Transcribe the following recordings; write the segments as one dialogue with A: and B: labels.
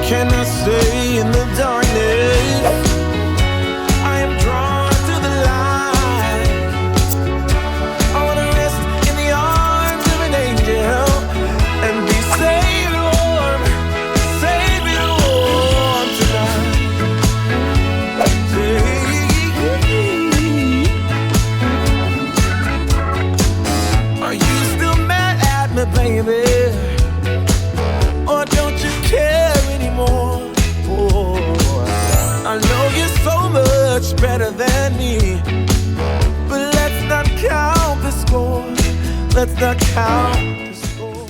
A: can I say in the darkness? I am drawn to the light. I wanna rest in the arms of an angel and be safe and warm tonight. Are you still mad at me, baby? Or don't you care anymore? Oh, I know you're so much better than me, but let's not count the score. Let's not count the score.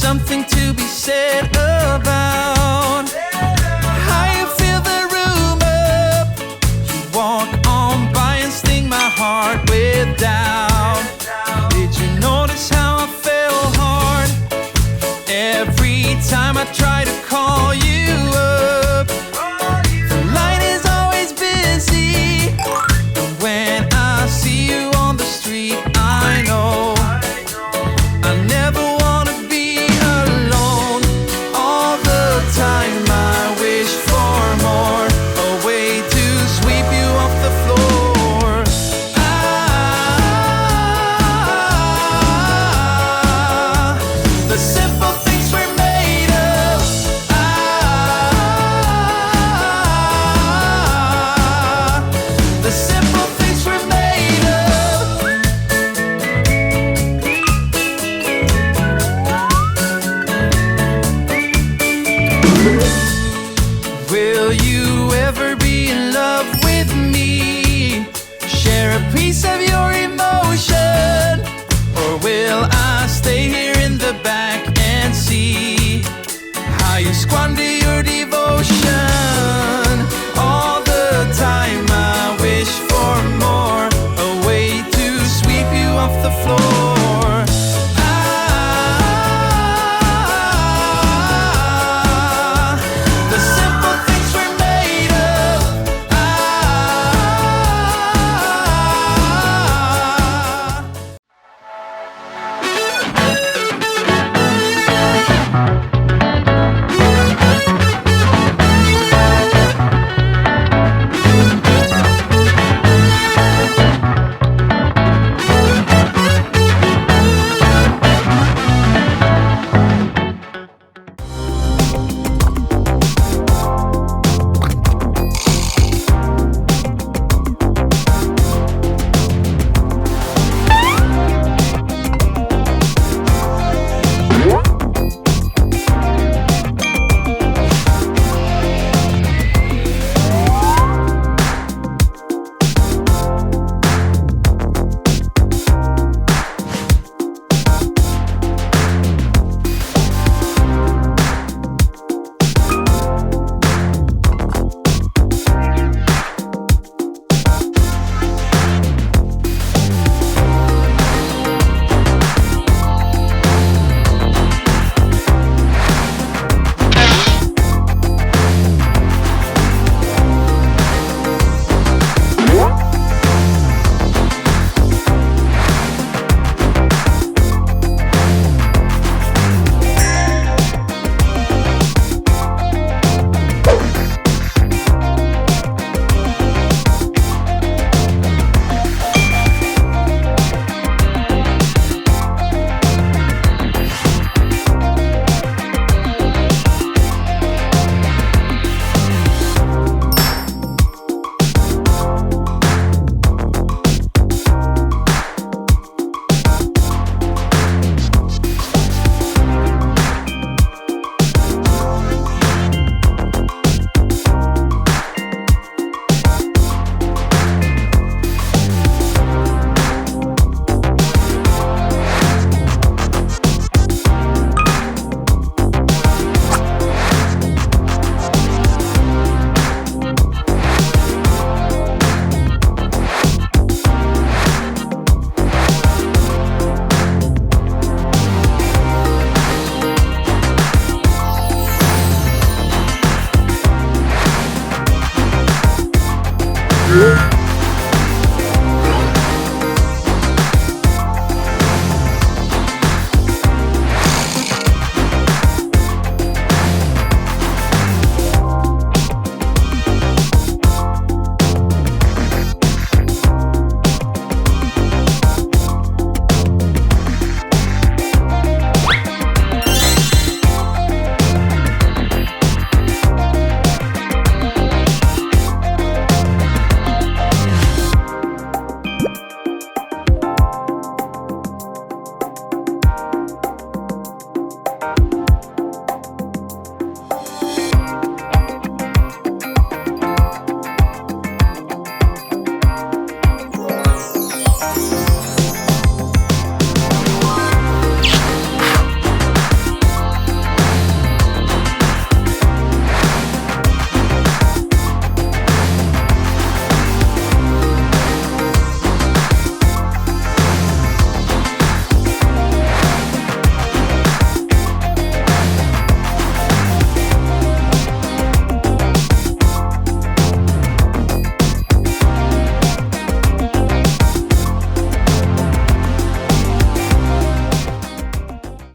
B: Something to be said about how you fill the room up. You walk on by and sting my heart with doubt. Did you notice how I fell hard every time I try to call you up? The line is always busy, and when I see you on the street, I know I never wanna be alone. All the time I wish for more, a way to sweep you off the floor. The simple things we're made of. The simple things we're made of. Will you ever be in love with me? Share a piece of your emotion? Or will I stay here in the back and see how you squander your devotion? All the time I wish for more, a way to sweep you off the floor.